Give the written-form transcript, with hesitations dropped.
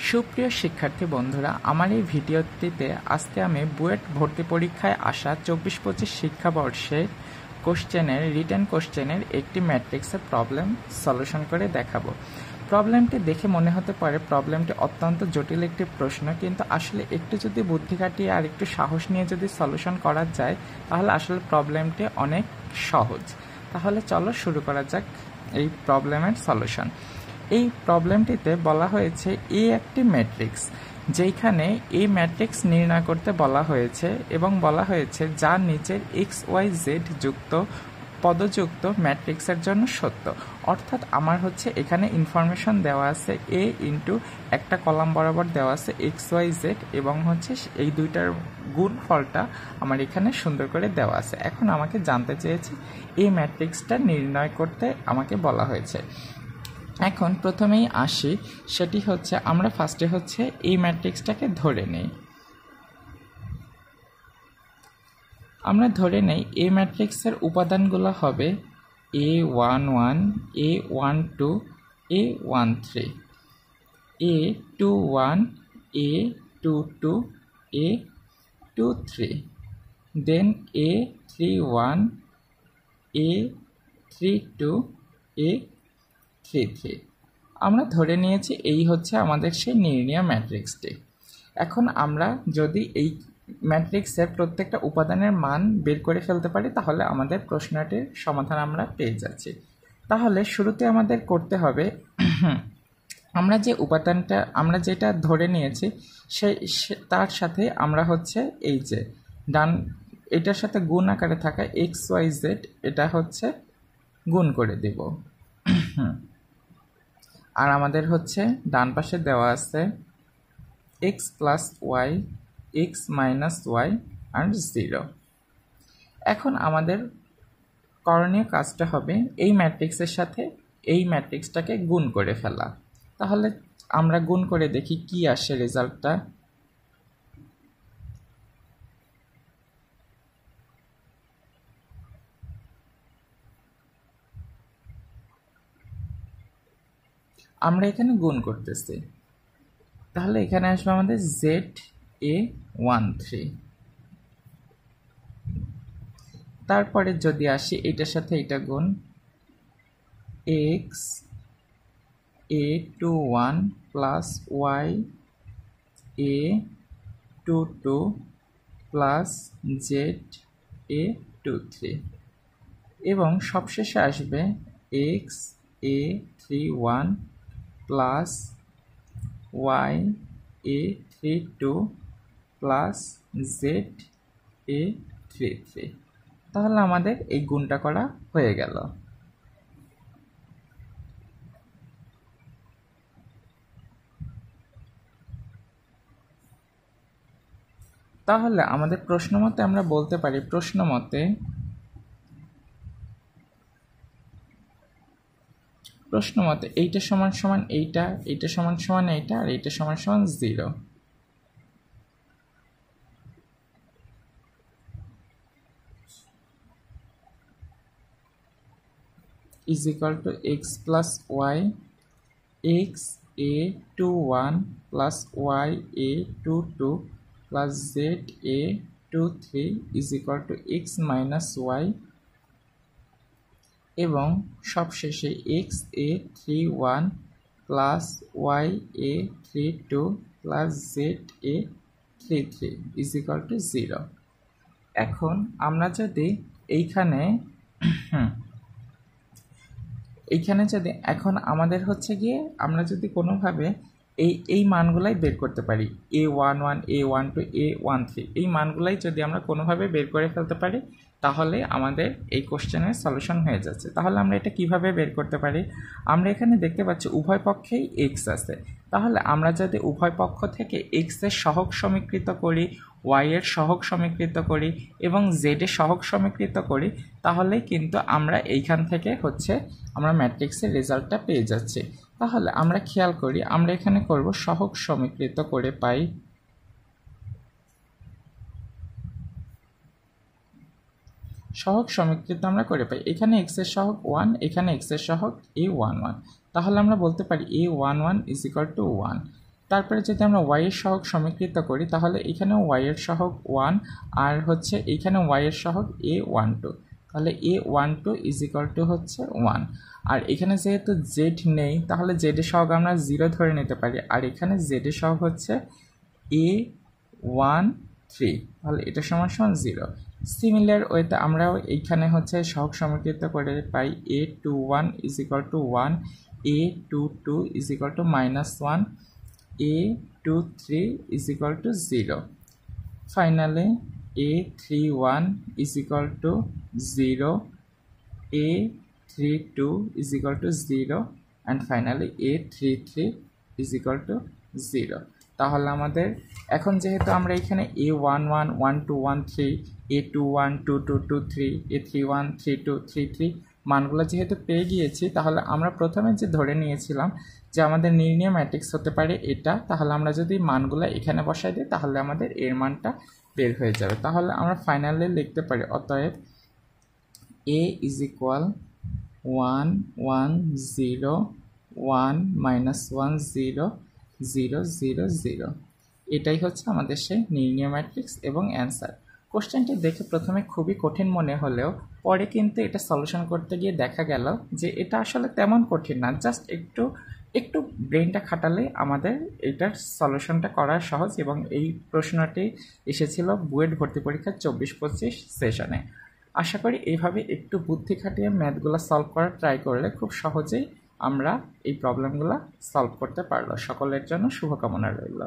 সুপ্রিয় শিক্ষার্থী বন্ধুরা, আমার এই ভিডিওটিতে আজকে আমি বুয়েট ভর্তি পরীক্ষায় আসা 24-25 শিক্ষাবর্ষের রিটেন কোশ্চেনের একটি ম্যাট্রিক্সের প্রবলেম সলিউশন করে দেখাবো। প্রবলেমটি দেখে মনে হতে পারে প্রবলেমটি অত্যন্ত জটিল একটি প্রশ্ন, কিন্তু আসলে একটু যদি বুদ্ধি খাটিয়ে আর একটু সাহস নিয়ে যদি সলিউশন করা যায় তাহলে আসলে প্রবলেমটি অনেক সহজ। তাহলে চলো শুরু করা যাক এই প্রবলেমের সলিউশন। এই প্রবলেমটিতে বলা হয়েছে একটি ম্যাট্রিক্স, যেখানে এই ম্যাট্রিক্স নির্ণয় করতে বলা হয়েছে এবং বলা হয়েছে যা নিচের XYZ যুক্ত পদযুক্ত ম্যাট্রিক্সের জন্য সত্য। অর্থাৎ আমার এখানে ইনফরমেশন দেওয়া আছে A ইন্টু একটা কলাম বরাবর দেওয়া আছে XYZ এবং এই দুইটার গুণফলটা আমার এখানে সুন্দর করে দেওয়া আছে। এখন আমাকে জানতে চেয়েছে এই ম্যাট্রিক্সটা নির্ণয় করতে আমাকে বলা হয়েছে। এখন প্রথমেই আসি, সেটি আমরা ফার্স্টে এই ম্যাট্রিক্সটাকে ধরে নেই। আমরা ধরে নেই এই ম্যাট্রিক্সের উপাদানগুলো হবে A11, A12, A13, A21, A22, A23, দেন A31, A32, A33। আমরা ধরে নিয়েছি এই আমাদের সেই নির্ণয় ম্যাট্রিক্সটি। এখন আমরা যদি এই ম্যাট্রিক্সের প্রত্যেকটা উপাদানের মান বের করে ফেলতে পারি তাহলে আমাদের প্রশ্নটির সমাধান আমরা পেয়ে যাচ্ছি। তাহলে শুরুতে আমাদের করতে হবে আমরা যে উপাদানটা আমরা যেটা ধরে নিয়েছি তার সাথে আমরা এই যে এটার সাথে গুণ আকারে থাকা XYZ এটা গুণ করে দেব। আর আমাদের ডান পাশে দেওয়া আছে x plus y, x minus y আর 0। এখন আমাদের করণীয় কাজটা হবে এই ম্যাট্রিক্সের সাথে এই ম্যাট্রিক্সটাকে গুণ করে ফেলা। তাহলে আমরা গুণ করে দেখি কি আসে রেজাল্টটা। আমরা এখানে গুণ করতেছি, তাহলে এখানে আসবে আমাদের ZA13। তারপরে যদি আসি এটার সাথে এটা গুণ XA21 plus YA22 plus ZA23 এবং সবশেষে আসবে XA31 plus YA32 plus ZA33। তাহলে আমাদের এই গুণটা করা হয়ে গেল। তাহলে আমাদের প্রশ্ন মতে আমরা বলতে পারি প্রশ্ন মতে এইটা সমান সমান এইটা, এইটা সমান সমান এইটা আর এইটা সমান সমান 0। is equal to x plus y, XA21 plus YA22 plus ZA23 is equal to x minus y এবং সবশেষে XA31 plus YA32 plus ZA33 is equal to 0। এখন আমরা যদি এইখানে যদি এখন আমাদের গিয়ে আমরা যদি কোনোভাবে এই মানগুলাই বের করতে পারি A11, A12, A13 এই মানগুলাই যদি আমরা কোনোভাবে বের করে ফেলতে পারি তাহলে আমাদের এই কোশ্চেনের সলিউশন হয়ে যাচ্ছে। তাহলে আমরা এটা কিভাবে বের করতে পারি? আমরা এখানে দেখতে পাচ্ছি উভয় পক্ষেই x আছে। তাহলে আমরা যদি উভয় পক্ষ থেকে x এর সহগ সমীকৃত করি, y এর সহগ সমীকৃত করি এবং z এর সহগ সমীকৃত করি তাহলে কিন্তু আমরা এইখান থেকে আমরা ম্যাট্রিক্সের রেজাল্টটা পেয়ে যাচ্ছি। তাহলে আমরা খেয়াল করি, আমরা এখানে করব সহগ সমীকৃত করে পাই সহগ সমীকৃত আমরা করে পাই এখানে x এর সহগ 1, এখানে x এর সহগ A11। তাহলে আমরা বলতে পারি A11 is equal to 1। তারপরে যদি আমরা y এর সহগ সমীকৃত করি তাহলে এখানেও y এর সহগ 1 আর হচ্ছে এইখানে y এর সহগ a12, তাহলে a12 ইজ ইকুয়াল টু হচ্ছে 1। আর এখানে যেহেতু z নেই তাহলে z এর সহগ আমরা 0 ধরে নিতে পারি, আর এখানে z এর সহগ হচ্ছে a13, তাহলে এটা সমান সমান 0। সিমিলার ওয়েতে আমরাও এইখানে হচ্ছে সহগ সমীকৃত করে পাই a21 is equal to 1, a22 is equal to -1, a23 is equal to 0. Finally, a31 is equal to 0, a32 is equal to 0, and finally a33 is equal to 0. তাহলে আমাদের এখন যেহেতু আমরা এখানে a11 12 13 a21 22 23 a31 32 33 মানগুলো যেহেতু পেয়ে গিয়েছি, তাহলে আমরা প্রথমে যে ধরে নিয়েছিলাম যে আমাদের নির্ণয় ম্যাট্রিক্স হতে পারে এটা, তাহলে আমরা যদি মানগুলো এখানে বসাই দিই তাহলে আমাদের এর মানটা বের হয়ে যাবে। তাহলে আমরা ফাইনালি লিখতে পারি অতএব a ইজ ইকুয়াল 1 1 0 1 -1 0 0 0 0। এটাই হচ্ছে আমাদের সেই নির্ণয় ম্যাট্রিক্স এবং অ্যান্সার। কোশ্চেনটি দেখে প্রথমে খুবই কঠিন মনে হলেও পরে কিন্তু এটা সলিউশন করতে গিয়ে দেখা গেল যে এটা আসলে তেমন কঠিন না, জাস্ট একটু ব্রেনটা খাটালে আমাদের এটার সলিউশনটা করা সহজ। এবং এই প্রশ্নটি এসেছিল বুয়েট ভর্তি পরীক্ষার 24-25 সেশনে। আশা করি এইভাবে একটু বুদ্ধি খাটিয়ে ম্যাথগুলো সলভ করার ট্রাই করলে খুব সহজেই আমরা এই প্রবলেমগুলো সলভ করতে পারলো। সকলের জন্য শুভকামনা রইল।